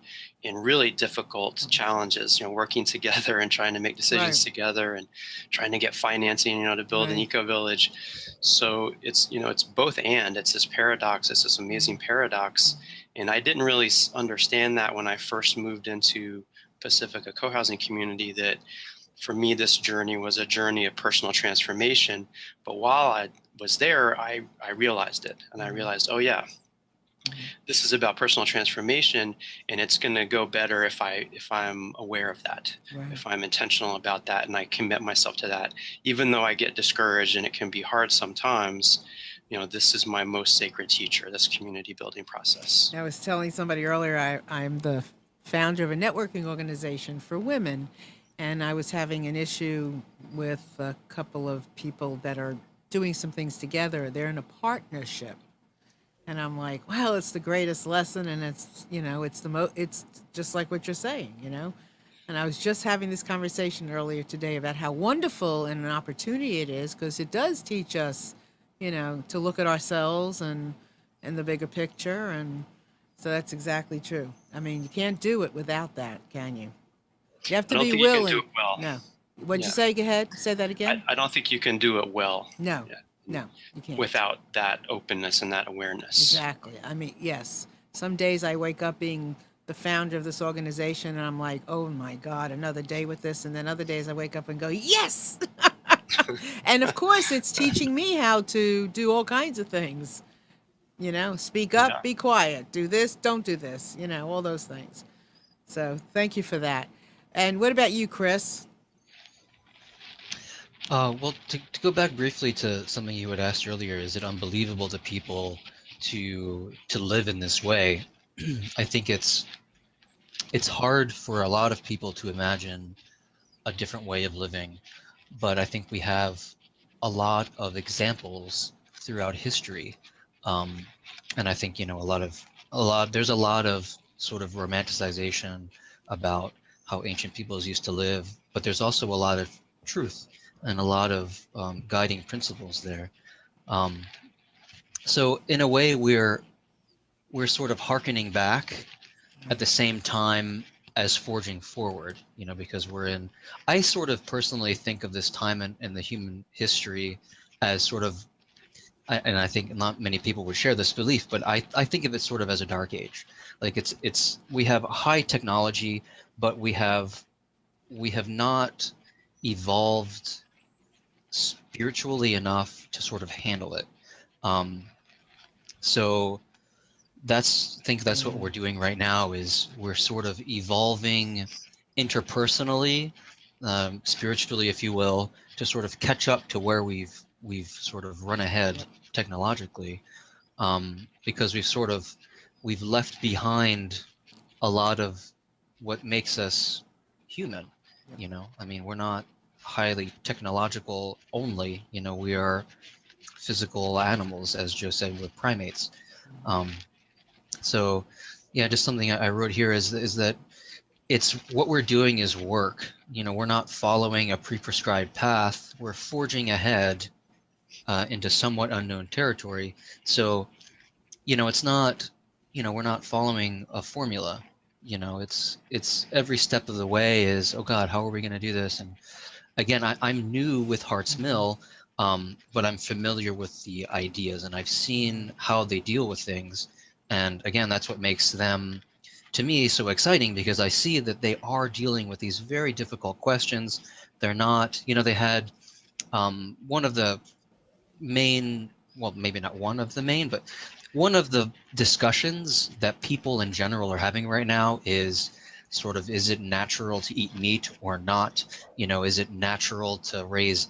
and really difficult challenges, working together and trying to make decisions Right. together and trying to get financing, to build an Right. Ecovillage. So it's both and. It's this paradox, it's this amazing paradox. And I didn't really understand that when I first moved into Pacifica co-housing community, that for me, this journey was a journey of personal transformation. But while I was there, I realized it. And I realized, oh yeah, this is about personal transformation, and it's going to go better if I'm aware of that, Right. if I'm intentional about that, and I commit myself to that. Even though I get discouraged and it can be hard sometimes, this is my most sacred teacher, this community building process. I was telling somebody earlier, I'm the founder of a networking organization for women, and I was having an issue with a couple of people that are doing some things together. They're in a partnership. And I'm like, well, it's the greatest lesson, and it's it's just like what you're saying. And I was just having this conversation earlier today about how wonderful and an opportunity it is, because it does teach us, to look at ourselves and the bigger picture, and so that's exactly true. I mean, you can't do it without that, can you? You have I to don't be think you can willing. do it well. No. What'd you Yeah. say? Go ahead. Say that again. I don't think you can do it well. No. Yeah. No, you can't. Without that openness and that awareness. Exactly. I mean, yes. Some days I wake up being the founder of this organization, and I'm like, oh my God, another day with this. And then other days I wake up and go, yes. And of course, it's teaching me how to do all kinds of things. Speak up, Yeah. be quiet, do this, don't do this, all those things. So thank you for that. And what about you, Chris? Well, to go back briefly to something you had asked earlier, is it unbelievable to people to live in this way? I think it's hard for a lot of people to imagine a different way of living, but I think we have a lot of examples throughout history, and I think there's a lot of sort of romanticization about how ancient peoples used to live, but there's also a lot of truth and a lot of guiding principles there. So in a way, we're sort of hearkening back at the same time as forging forward, because I sort of personally think of this time in the human history as sort of, and I think not many people would share this belief, but I think of it sort of as a dark age. Like we have high technology, but we have not evolved spiritually enough to sort of handle it. So I think that's what we're doing right now, is we're sort of evolving interpersonally, spiritually, if you will, to sort of catch up to where we've sort of run ahead technologically, because we've left behind a lot of what makes us human. I mean, we're not highly technological only. We are physical animals, as Joe said, we're primates. So, yeah, just something I wrote here is that it's what we're doing is work. We're not following a pre-prescribed path. We're forging ahead into somewhat unknown territory. So, it's not, we're not following a formula. It's every step of the way is, oh God, how are we going to do this? And again, I'm new with Hartsmill, but I'm familiar with the ideas, and I've seen how they deal with things. And again, that's what makes them to me so exciting because I see that they are dealing with these very difficult questions. They're not, they had one of the main, well, maybe not one of the main, but one of the discussions that people in general are having right now is sort of, is it natural to eat meat or not? Is it natural to raise,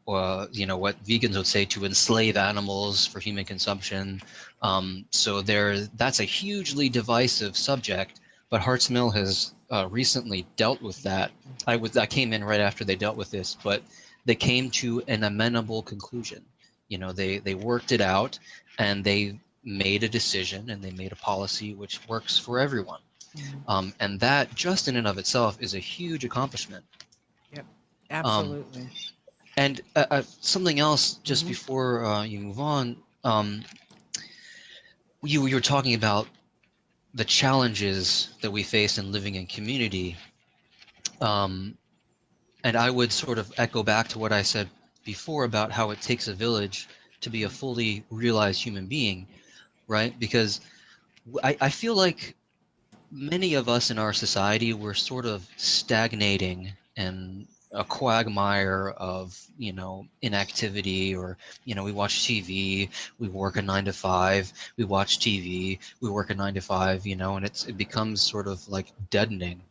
what vegans would say, to enslave animals for human consumption? So that's a hugely divisive subject, but Hartsmill has recently dealt with that. I came in right after they dealt with this, but they came to an amenable conclusion. They worked it out, and they made a decision, and they made a policy which works for everyone. And that just in and of itself is a huge accomplishment. Yep, Um, absolutely. and something else, just Mhm. before you move on, you were talking about the challenges that we face in living in community. And I would sort of echo back to what I said before about how it takes a village to be a fully realized human being, right? Because I feel like many of us in our society, we're sort of stagnating in a quagmire of, inactivity, or, we watch TV, we work a 9 to 5, we watch TV, we work a 9 to 5, and it becomes sort of like deadening.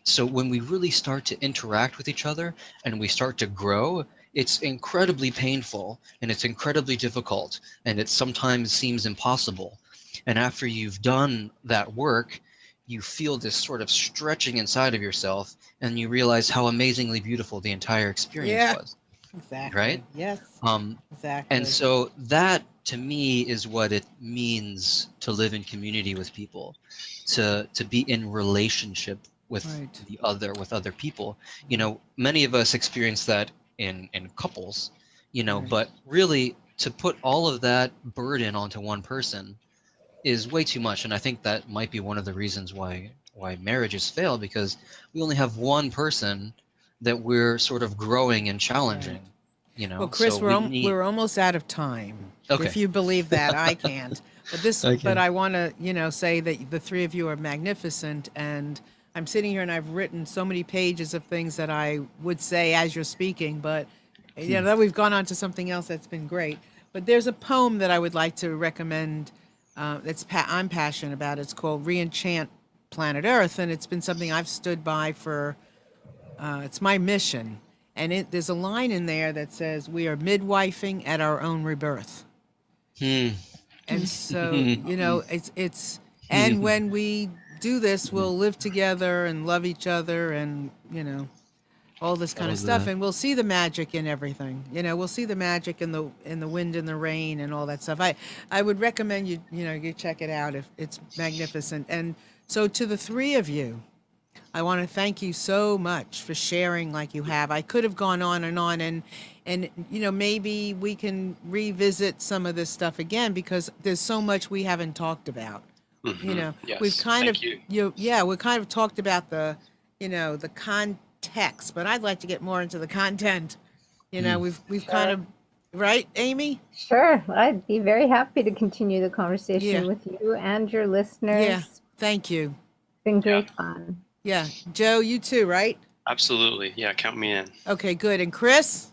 So when we really start to interact with each other and we start to grow, it's incredibly painful and it's incredibly difficult and it sometimes seems impossible. And after you've done that work, you feel this sort of stretching inside of yourself and you realize how amazingly beautiful the entire experience Yeah, was, right? exactly. Yes, Um, and exactly. so that to me is what it means to live in community with people, to be in relationship Right. with other people. Many of us experience that in couples, Right. but really to put all of that burden onto one person is way too much. And I think that might be one of the reasons why marriages fail, because we only have one person that we're sort of growing and Right. challenging, Well, so Chris, we need. we're almost out of time. Okay. If you believe that, I can't. But Okay. I want to, say that the three of you are magnificent, and I'm sitting here and I've written so many pages of things that I would say as you're speaking, but that we've gone on to something else that's been great. But there's a poem that I would like to recommend. I'm passionate about. It's called "Reenchant Planet Earth," and it's been something I've stood by for. It's my mission. And there's a line in there that says, "We are midwifing at our own rebirth." Hmm. And so, and when we do this, we'll live together and love each other and, all this I kind of love stuff. that. And we'll see the magic in everything. We'll see the magic in the wind and the rain and all that stuff. I would recommend you check it out. If it's magnificent. And so to the three of you, I want to thank you so much for sharing like you have. I could have gone on and maybe we can revisit some of this stuff again because there's so much we haven't talked about. We've Yes, kind of thank you. we kind of talked about the context, but I'd like to get more into the content. We've kind Sure. of right, Amy? Sure. I'd be very happy to continue the Yeah. conversation with you and your Yeah. listeners. Thank you. It's been Yeah, great fun. Yeah. Joe, you too, right? absolutely. Yeah, count me in. Okay, good. And Chris?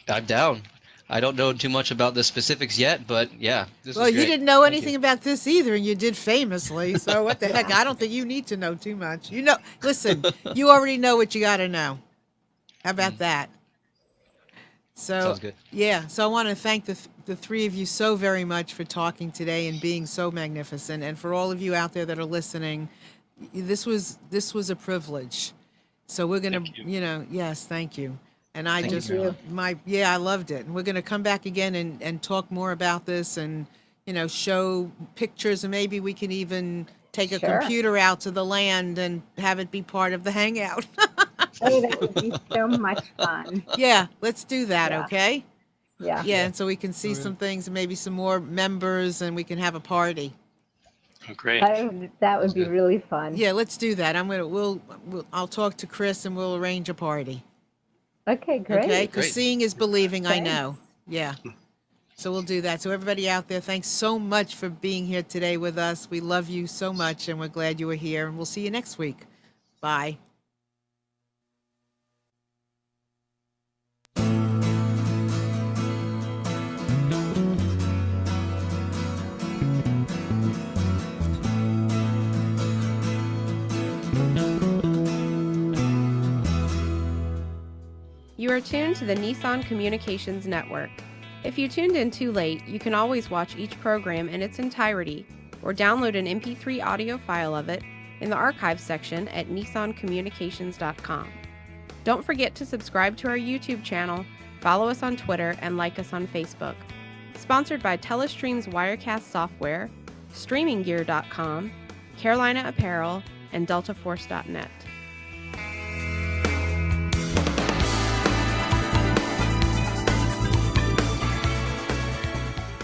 I'm down. I don't know too much about the specifics yet, but yeah, this Well, is you great. didn't know Thank you. anything about this either, and you did famously. So what the heck? Yeah. I don't think you need to know too much. Listen, you already know what you got to know. How about that? So Sounds good. yeah, so I want to thank the three of you so very much for talking today and being so magnificent, and for all of you out there that are listening. This was a privilege. So we're gonna, Thank you. yes, thank you. And I Thank you, just Marilyn. I loved it. And we're gonna come back again and talk more about this and show pictures, and maybe we can even take a Sure. computer out to the land and have it be part of the hangout. Oh, that would be so much fun. Yeah, let's do that, Yeah. okay? Yeah. Yeah, and so we can see All right. some things and maybe some more members and we can have a party. Oh, great. That would Sounds be good. really fun. Yeah, let's do that. I'll talk to Chris and we'll arrange a party. Okay, great. Okay? Because Great. seeing is believing, I Thanks. know. Yeah. So we'll do that. So everybody out there, thanks so much for being here today with us. We love you so much, and we're glad you were here. And we'll see you next week. Bye. You are tuned to the Nissan Communications Network. If you tuned in too late, you can always watch each program in its entirety or download an MP3 audio file of it in the archives section at nissancommunications.com. Don't forget to subscribe to our YouTube channel, follow us on Twitter, and like us on Facebook. Sponsored by Telestream's Wirecast software, StreamingGear.com, Carolina Apparel, and DeltaForce.net.